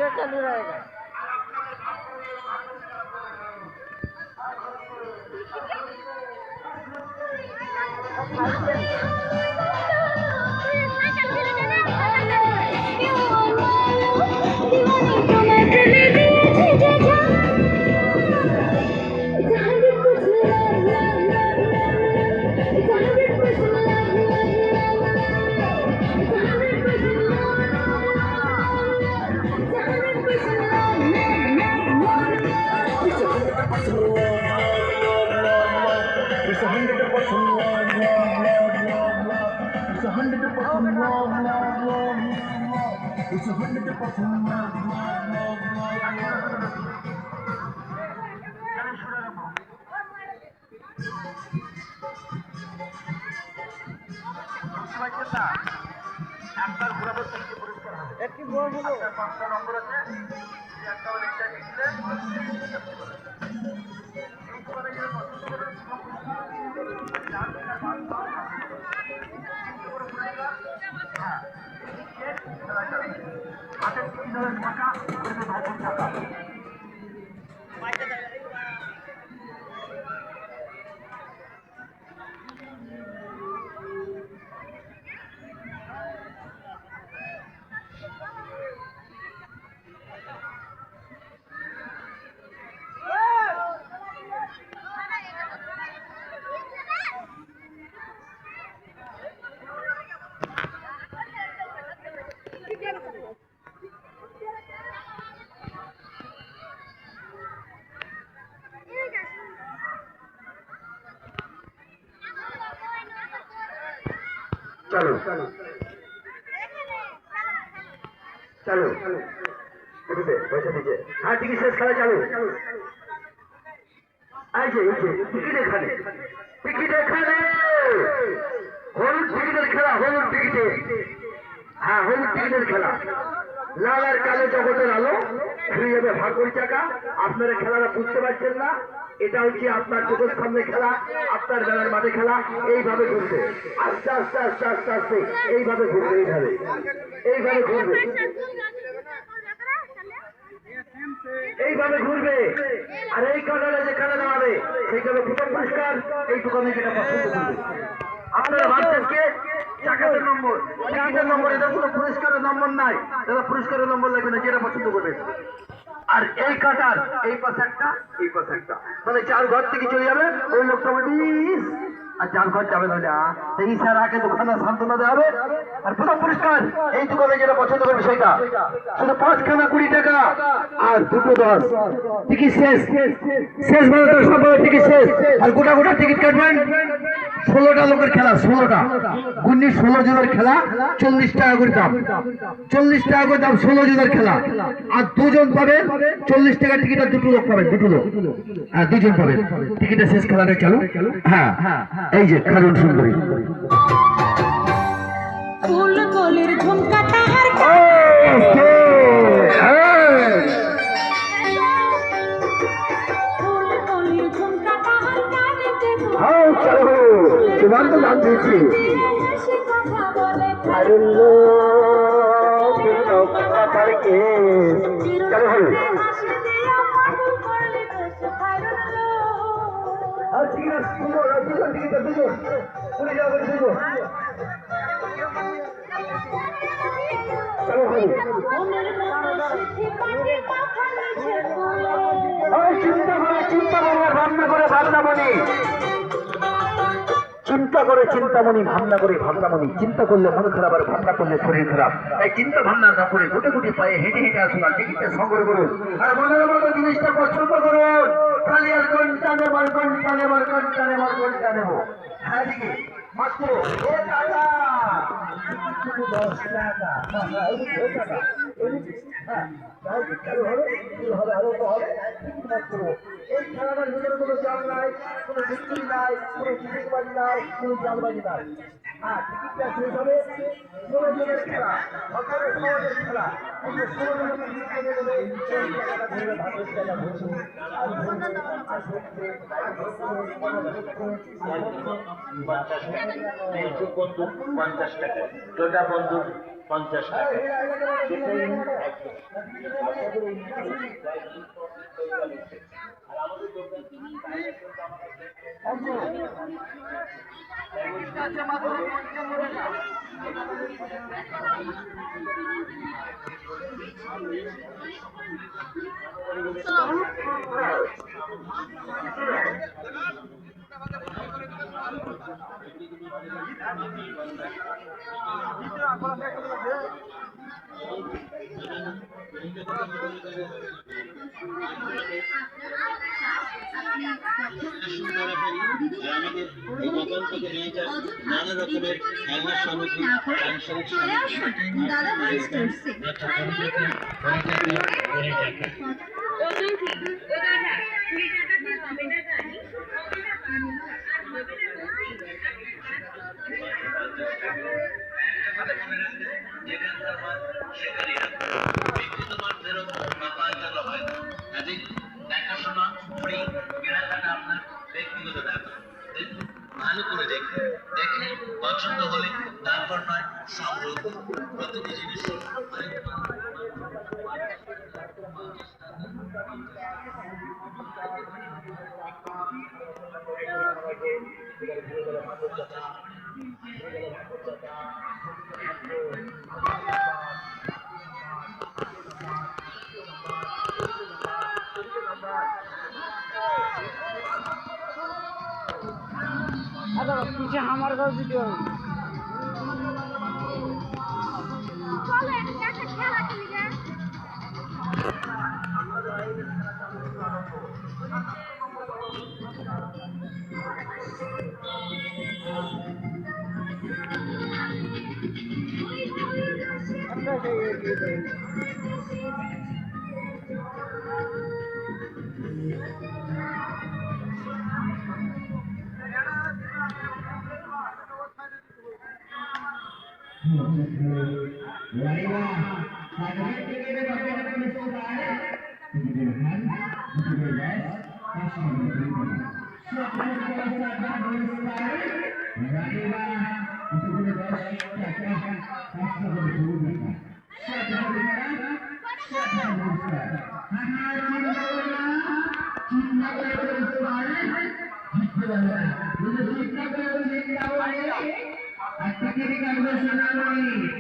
Video चालू रहेगा। It's 100% love, love, love, love, love. It's 100% love, love, love, love. It's 100% love, love, love, love. একটি বড় হলো পাঁচটা নম্বর আছে একটা বলে এটা লিখলে হাতের ৩০০০ টাকা করবে ৯০০ টাকা। चलो चलो चलो पैसा दीजिए। हाँ टिकट शेष खेला चालू आइए टिकट एखाने হলুদ টিকিটের খেলা হলুদ টিকিটে হ্যাঁ হলুদ টিকিটের খেলা লাল আর কালো জগতের আলো ঘুরে যাবে ভাগ্যের চাকা। আপনারা খেলাটা বুঝতে পারছেন না, এটা হচ্ছে আপনার চোখের সামনে খেলা, আপনার বেলার মাঠে খেলা। এইভাবে ঘুরবে আস্তে আস্তে আস্তে আস্তে আস্তে এইভাবে ঘুরবে এইভাবে ঘুরবে এইভাবে ঘুরবে। আর এই কারণে যেখানে দাঁড়াবে সেইখানে প্রথম পুরস্কার এই দোকানে যেটা পছন্দ করবে। আপনারা ভাবছেন কে চাকাতের নম্বর টিকিটের নম্বর, এটা কোনো পুরস্কারের নম্বর নাই, দাদা পুরস্কারের নম্বর লাগবে না, যেটা পছন্দ করবে। আর এই কাটার এই পাশে একটা এই পাশে একটা, মানে 4 ঘর থেকে চলে যাবে ওই লোকটা আর 4 ঘর যাবে না। এই সারাকে দোকানে সান্ত্বনা দেওয়া হবে। আর প্রথম পুরস্কার এই দোকানে যেটা পছন্দ করবে সেটা শুধু 5 খানা 20 টাকা আর 2 10 টিকিট শেষ শেষ মানে তো সব টিকিট শেষ। আর গোটা গোটা টিকিট কাটবেন। 16টা লোকের খেলা, 16টা গুণি 16 জনের খেলা, 40 টাকা করে দাম, 40 টাকা করে দাম 16 জনের খেলা। আর 2 জন পাবেন 40 টাকা টিকিট, আর 2 লোক পাবেন, 2 লোক আর 2 জন পাবেন। টিকিটের শেষ খেলাটা চালু। হ্যাঁ এই যে খাজুন সুন্দরী ফুল কলির ঝুমকা তাহার ফুল কলির ঝুমকা তাহার কানেতে হ্যাঁ চলো তোমার তো নাম দিয়েছি সে কথা বলে চলো হাসি দিয়া পাগল করলে দেশে খায়রুল আর ঠিক আছে দুজন টিকিট দুজন পুরে যাবে দুজন চলো মনের মতো সিদ্ধি পাখি পাখা নিচে বলে চিন্তা করে ভাবনা করে ভাবনামণি চিন্তামণি ভাবনা করে ভাবনামণি। চিন্তা করলে মন খারাপ আর ভাবনা করলে শরীর খারাপ। তাই চিন্তা ভাবনা না করে গুটে গুটি পায়ে হেঁটে হেঁটে আসুন আর টিকিটটা সংগ্রহ করুন। আর মনের মতো জিনিসটা পছন্দ করুন। খালি আর ঘন্টা নেবার ঘন্টা নেবার ঘন্টা নেবার ঘন্টা নেব। হ্যাঁ দিকে মাত্র 10 টাকা 10 টাকা এই খেলাটার ভিতরে কোনো চাল নাই, কোনো বিক্রি নাই, কোনো টিকিটবাজি নাই, কোনো চালবাজি নাই। আর টিকিটটা শেষ হবে 16 জনের খেলা, সকালের সমাজের খেলা। এই যে 16 জনকে জিতে নেবে এই টাকাটা ধরে ভাগের টাকা ঘুরছে আর ঘুরছে আর ঘুরছে আর ঘুরছে। 50 টাকা বন্ধু 50 টাকা, ছোটা বন্ধু 50 টাকা। আমাদের এই দোকান থেকে নিয়ে যান নানা রকমের খেলনার সামগ্রী, সাংসারিক চলে আসুন দাদা ভাই স্টোরসে আর নিয়ে যান দেখাশোনা ফ্রি, কেনাকাটা আপনার ব্যক্তিগত ব্যাপার। দেখুন, ভালো করে দেখুন, দেখে পছন্দ হলে তারপর নয় সংগ্রহ করুন। প্রতিটি জিনিস अरे पीछे हमारे घर वीडियो চলো একটা খেলা খেলি গে अंदर जाइए Hasta que digan los